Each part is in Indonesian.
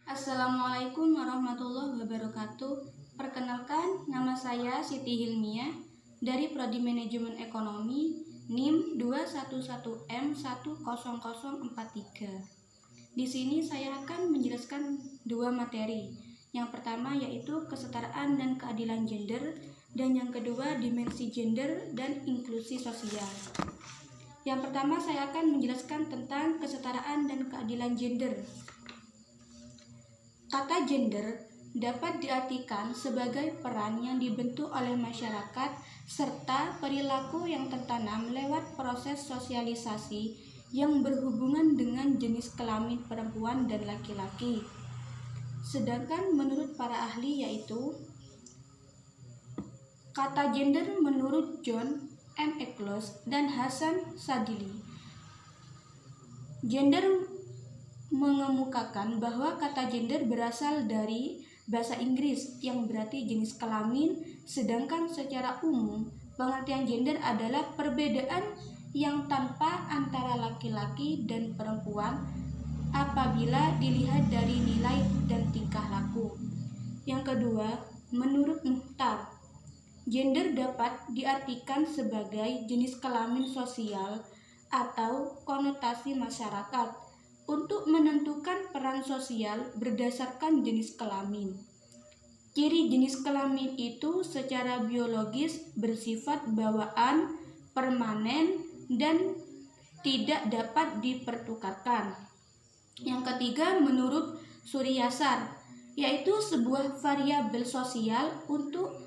Assalamualaikum warahmatullahi wabarakatuh. Perkenalkan, nama saya Siti Hilmiah dari Prodi Manajemen Ekonomi NIM 211M10043. Di sini saya akan menjelaskan dua materi. Yang pertama yaitu kesetaraan dan keadilan gender, dan yang kedua dimensi gender dan inklusi sosial. Yang pertama saya akan menjelaskan tentang kesetaraan dan keadilan gender. Kata gender dapat diartikan sebagai peran yang dibentuk oleh masyarakat serta perilaku yang tertanam lewat proses sosialisasi yang berhubungan dengan jenis kelamin perempuan dan laki-laki. Sedangkan menurut para ahli yaitu kata gender menurut John M. Eccles dan Hasan Sadili. Gender mengemukakan bahwa kata gender berasal dari bahasa Inggris yang berarti jenis kelamin, sedangkan secara umum pengertian gender adalah perbedaan yang tanpa antara laki-laki dan perempuan apabila dilihat dari nilai dan tingkah laku. Yang kedua, menurut Muhtar, gender dapat diartikan sebagai jenis kelamin sosial atau konotasi masyarakat untuk menentukan peran sosial berdasarkan jenis kelamin. Ciri jenis kelamin itu secara biologis bersifat bawaan, permanen, dan tidak dapat dipertukarkan. Yang ketiga, menurut Suryasar, yaitu sebuah variabel sosial untuk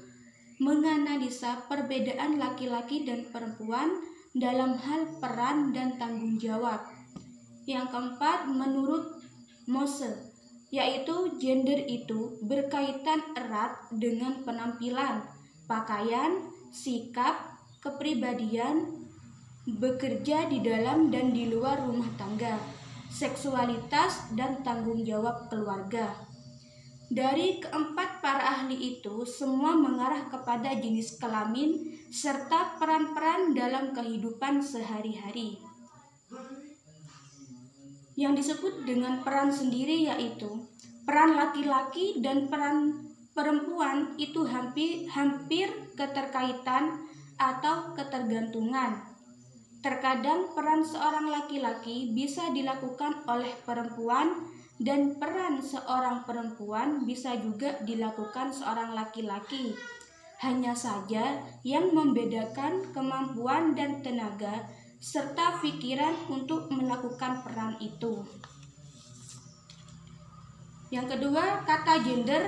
menganalisa perbedaan laki-laki dan perempuan dalam hal peran dan tanggung jawab. Yang keempat, menurut Mose, yaitu gender itu berkaitan erat dengan penampilan, pakaian, sikap, kepribadian, bekerja di dalam dan di luar rumah tangga, seksualitas, dan tanggung jawab keluarga. Dari keempat para ahli itu, semua mengarah kepada jenis kelamin serta peran-peran dalam kehidupan sehari-hari. Yang disebut dengan peran sendiri yaitu peran laki-laki dan peran perempuan itu hampir keterkaitan atau ketergantungan. Terkadang peran seorang laki-laki bisa dilakukan oleh perempuan dan peran seorang perempuan bisa juga dilakukan seorang laki-laki. Hanya saja yang membedakan kemampuan dan tenaga serta pikiran untuk melakukan peran itu. Yang kedua, kata gender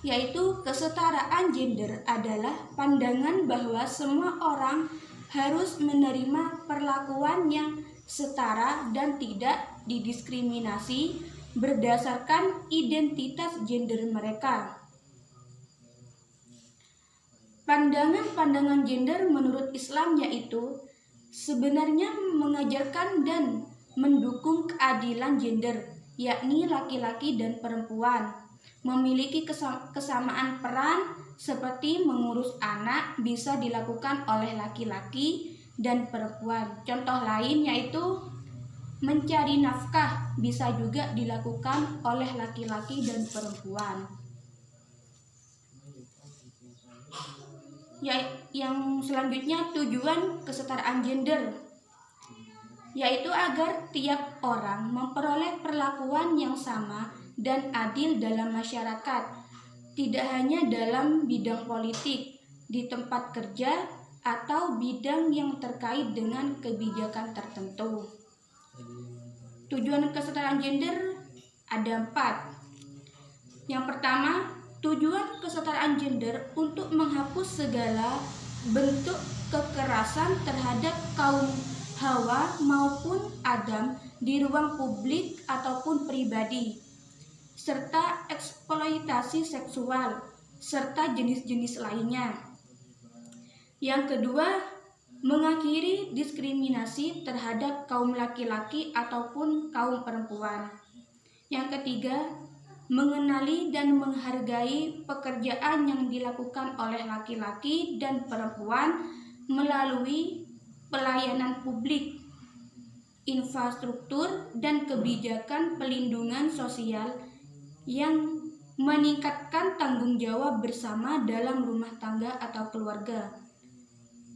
yaitu kesetaraan gender adalah pandangan bahwa semua orang harus menerima perlakuan yang setara dan tidak didiskriminasi berdasarkan identitas gender mereka. Pandangan-pandangan gender menurut Islam yaitu sebenarnya mengajarkan dan mendukung keadilan gender, yakni laki-laki dan perempuan memiliki kesamaan peran seperti mengurus anak bisa dilakukan oleh laki-laki dan perempuan. Contoh lain yaitu mencari nafkah bisa juga dilakukan oleh laki-laki dan perempuan. Yang selanjutnya, tujuan kesetaraan gender yaitu agar tiap orang memperoleh perlakuan yang sama dan adil dalam masyarakat, tidak hanya dalam bidang politik, di tempat kerja, atau bidang yang terkait dengan kebijakan tertentu. Tujuan kesetaraan gender ada 4. Yang pertama, tujuan kesetaraan gender untuk menghapus segala bentuk kekerasan terhadap kaum Hawa maupun Adam di ruang publik ataupun pribadi, serta eksploitasi seksual, serta jenis-jenis lainnya. Yang kedua, mengakhiri diskriminasi terhadap kaum laki-laki ataupun kaum perempuan. Yang ketiga, mengenali dan menghargai pekerjaan yang dilakukan oleh laki-laki dan perempuan melalui pelayanan publik, infrastruktur, dan kebijakan pelindungan sosial yang meningkatkan tanggung jawab bersama dalam rumah tangga atau keluarga.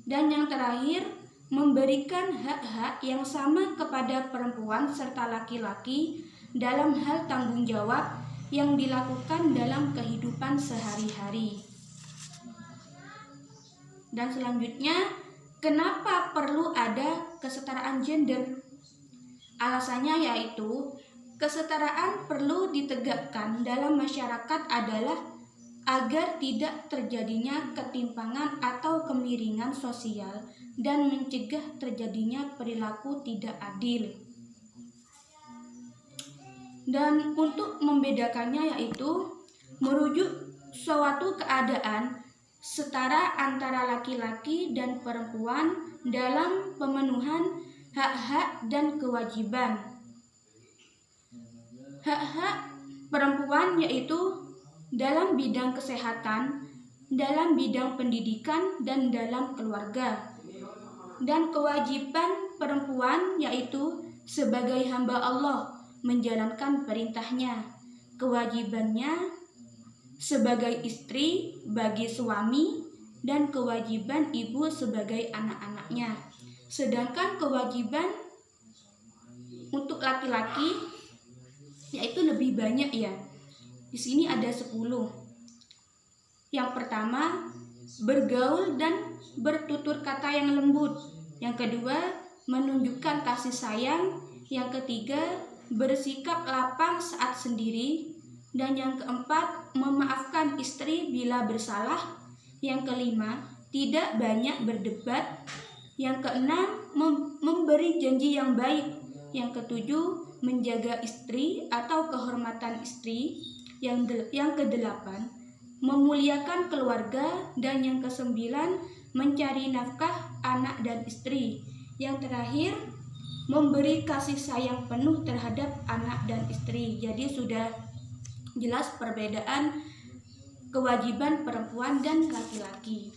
Dan yang terakhir, memberikan hak-hak yang sama kepada perempuan serta laki-laki dalam hal tanggung jawab yang dilakukan dalam kehidupan sehari-hari. Dan selanjutnya, kenapa perlu ada kesetaraan gender? Alasannya yaitu kesetaraan perlu ditegakkan dalam masyarakat adalah agar tidak terjadinya ketimpangan atau kemiringan sosial dan mencegah terjadinya perilaku tidak adil. Dan untuk membedakannya yaitu merujuk suatu keadaan setara antara laki-laki dan perempuan dalam pemenuhan hak-hak dan kewajiban. Hak-hak perempuan yaitu dalam bidang kesehatan, dalam bidang pendidikan, dan dalam keluarga. Dan kewajiban perempuan yaitu sebagai hamba Allah menjalankan perintahnya. Kewajibannya sebagai istri bagi suami dan kewajiban ibu sebagai anak-anaknya. Sedangkan kewajiban untuk laki-laki yaitu lebih banyak ya. Di sini ada 10. Yang pertama, bergaul dan bertutur kata yang lembut. Yang kedua, menunjukkan kasih sayang. Yang ketiga, bersikap lapang saat sendiri. Dan yang keempat, memaafkan istri bila bersalah. Yang kelima, tidak banyak berdebat. Yang keenam, memberi janji yang baik. Yang ketujuh, menjaga istri atau kehormatan istri. Yang kedelapan, memuliakan keluarga. Dan yang kesembilan, mencari nafkah anak dan istri. Yang terakhir, memberi kasih sayang penuh terhadap anak dan istri. Jadi sudah jelas perbedaan kewajiban perempuan dan laki-laki.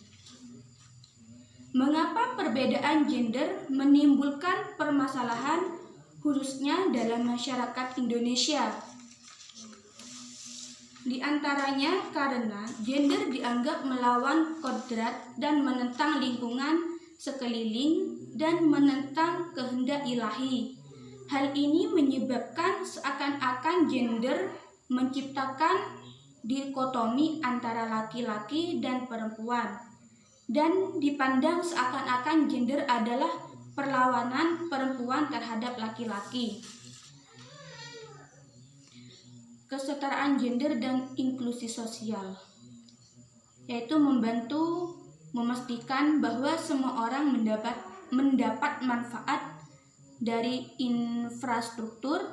Mengapa perbedaan gender menimbulkan permasalahan khususnya dalam masyarakat Indonesia? Di antaranya karena gender dianggap melawan kodrat dan menentang lingkungan sekeliling dan menentang kehendak ilahi. Hal ini menyebabkan seakan-akan gender menciptakan dikotomi antara laki-laki dan perempuan, dan dipandang seakan-akan gender adalah perlawanan perempuan terhadap laki-laki. Kesetaraan gender dan inklusi sosial yaitu membantu memastikan bahwa semua orang mendapat manfaat dari infrastruktur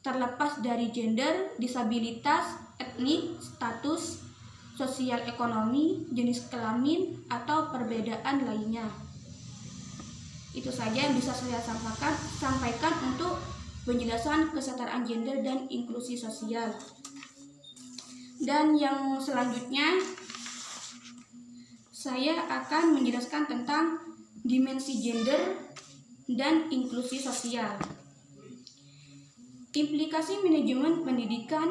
terlepas dari gender, disabilitas, etnik, status sosial ekonomi, jenis kelamin, atau perbedaan lainnya. Itu saja yang bisa saya sampaikan untuk penjelasan kesetaraan gender dan inklusi sosial. Dan yang selanjutnya saya akan menjelaskan tentang dimensi gender dan inklusi sosial. Implikasi manajemen pendidikan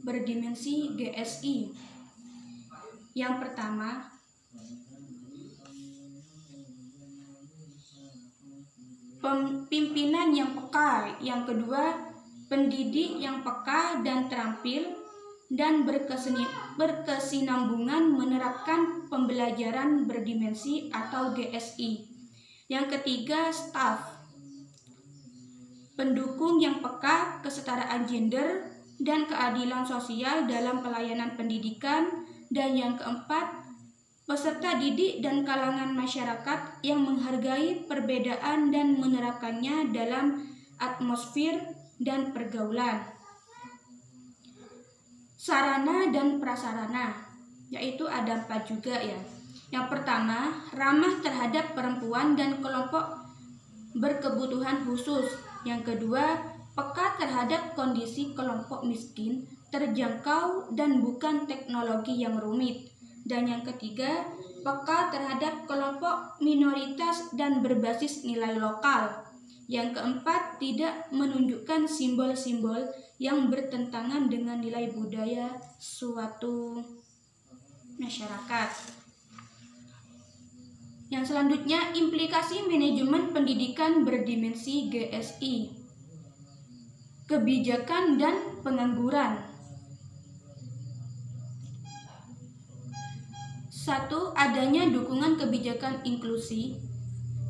berdimensi GSI. Yang pertama, pimpinan yang peka. Yang kedua, pendidik yang peka dan terampil dan berkesinambungan menerapkan pembelajaran berdimensi atau GSI. Yang ketiga, staf. Pendukung yang peka, kesetaraan gender, dan keadilan sosial dalam pelayanan pendidikan. Dan yang keempat, peserta didik dan kalangan masyarakat yang menghargai perbedaan dan menerapkannya dalam atmosfer dan pergaulan. Sarana dan prasarana, yaitu ada 4 juga ya. Yang pertama, ramah terhadap perempuan dan kelompok berkebutuhan khusus. Yang kedua, peka terhadap kondisi kelompok miskin, terjangkau dan bukan teknologi yang rumit. Dan yang ketiga, peka terhadap kelompok minoritas dan berbasis nilai lokal. Yang keempat, tidak menunjukkan simbol-simbol yang bertentangan dengan nilai budaya suatu masyarakat. Yang selanjutnya, implikasi manajemen pendidikan berdimensi GSI, kebijakan dan pengangguran. 1. Adanya dukungan kebijakan inklusi,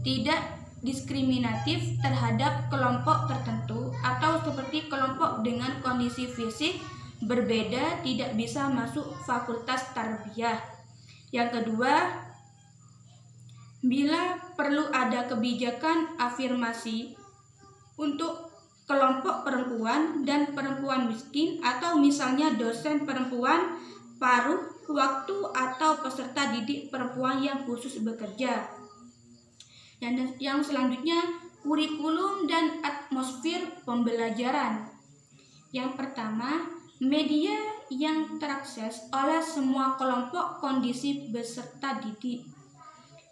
tidak diskriminatif terhadap kelompok tertentu atau seperti kelompok dengan kondisi fisik berbeda tidak bisa masuk fakultas tarbiyah. Yang kedua, bila perlu ada kebijakan afirmasi untuk kelompok perempuan dan perempuan miskin atau misalnya dosen perempuan paruh waktu atau peserta didik perempuan yang khusus bekerja. Yang selanjutnya, kurikulum dan atmosfer pembelajaran. Yang pertama, media yang terakses oleh semua kelompok kondisi peserta didik.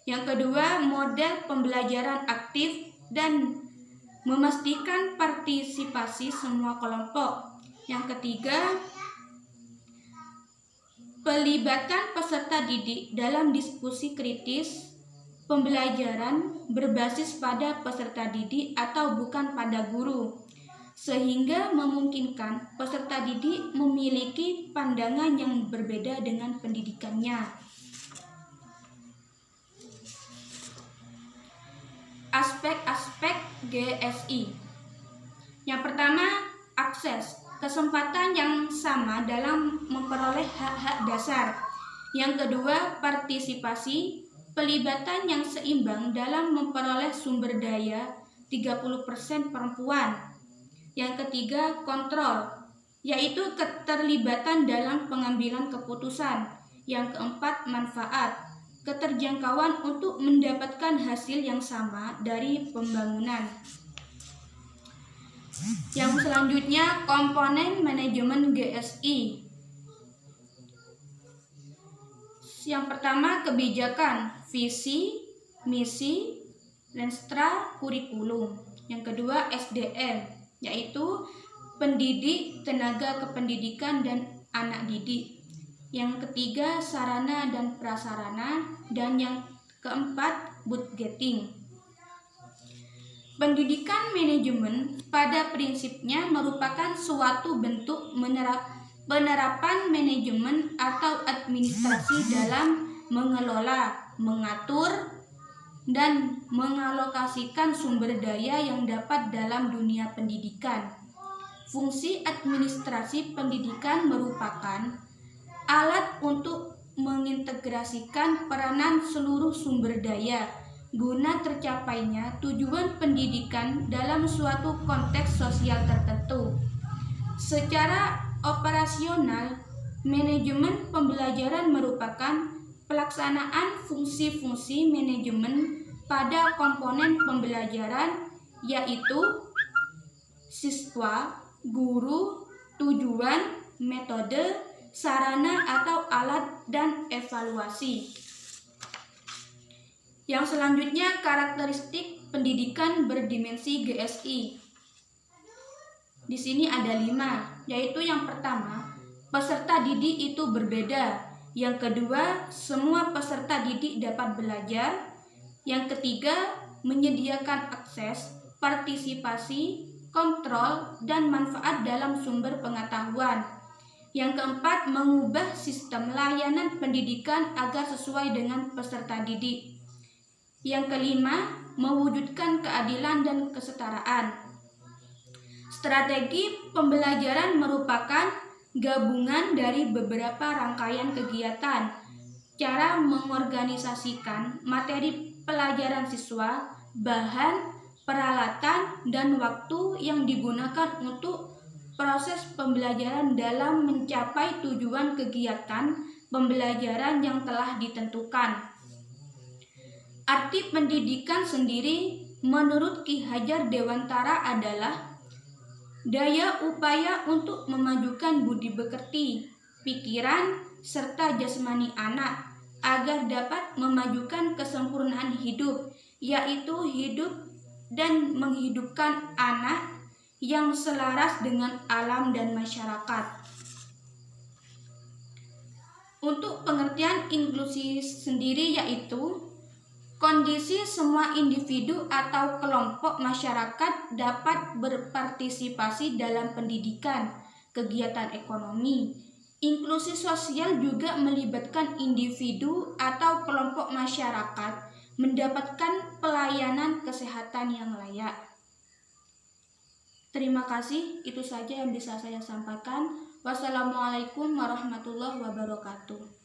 Yang kedua, model pembelajaran aktif dan memastikan partisipasi semua kelompok. Yang ketiga, pelibatan peserta didik dalam diskusi kritis pembelajaran berbasis pada peserta didik atau bukan pada guru, sehingga memungkinkan peserta didik memiliki pandangan yang berbeda dengan pendidikannya. Aspek-aspek GSI. Yang pertama, akses, kesempatan yang sama dalam memperoleh hak-hak dasar. Yang kedua, partisipasi, pelibatan yang seimbang dalam memperoleh sumber daya, 30% perempuan. Yang ketiga, kontrol, yaitu keterlibatan dalam pengambilan keputusan. Yang keempat, manfaat, keterjangkauan untuk mendapatkan hasil yang sama dari pembangunan. Yang selanjutnya, komponen manajemen GSI. Yang pertama, kebijakan, visi, misi, dan kurikulum. Yang kedua, SDM, yaitu pendidik, tenaga kependidikan, dan anak didik. Yang ketiga, sarana dan prasarana. Dan yang keempat, budgeting. Pendidikan manajemen pada prinsipnya merupakan suatu bentuk penerapan manajemen atau administrasi dalam mengelola, mengatur, dan mengalokasikan sumber daya yang dapat dalam dunia pendidikan. Fungsi administrasi pendidikan merupakan alat untuk mengintegrasikan peranan seluruh sumber daya guna tercapainya tujuan pendidikan dalam suatu konteks sosial tertentu. Secara operasional, manajemen pembelajaran merupakan pelaksanaan fungsi-fungsi manajemen pada komponen pembelajaran, yaitu siswa, guru, tujuan, metode, sarana atau alat, dan evaluasi. Yang selanjutnya, karakteristik pendidikan berdimensi GSI. Di sini ada 5, yaitu yang pertama, peserta didik itu berbeda. Yang kedua, semua peserta didik dapat belajar. Yang ketiga, menyediakan akses, partisipasi, kontrol, dan manfaat dalam sumber pengetahuan. Yang keempat, mengubah sistem layanan pendidikan agar sesuai dengan peserta didik. Yang kelima, mewujudkan keadilan dan kesetaraan. Strategi pembelajaran merupakan gabungan dari beberapa rangkaian kegiatan, cara mengorganisasikan materi pelajaran siswa, bahan, peralatan, dan waktu yang digunakan untuk proses pembelajaran dalam mencapai tujuan kegiatan pembelajaran yang telah ditentukan. Arti pendidikan sendiri menurut Ki Hajar Dewantara adalah daya upaya untuk memajukan budi pekerti, pikiran, serta jasmani anak agar dapat memajukan kesempurnaan hidup, yaitu hidup dan menghidupkan anak yang selaras dengan alam dan masyarakat. Untuk pengertian inklusi sendiri yaitu kondisi semua individu atau kelompok masyarakat dapat berpartisipasi dalam pendidikan, kegiatan ekonomi. Inklusi sosial juga melibatkan individu atau kelompok masyarakat mendapatkan pelayanan kesehatan yang layak. Terima kasih, itu saja yang bisa saya sampaikan. Wassalamualaikum warahmatullahi wabarakatuh.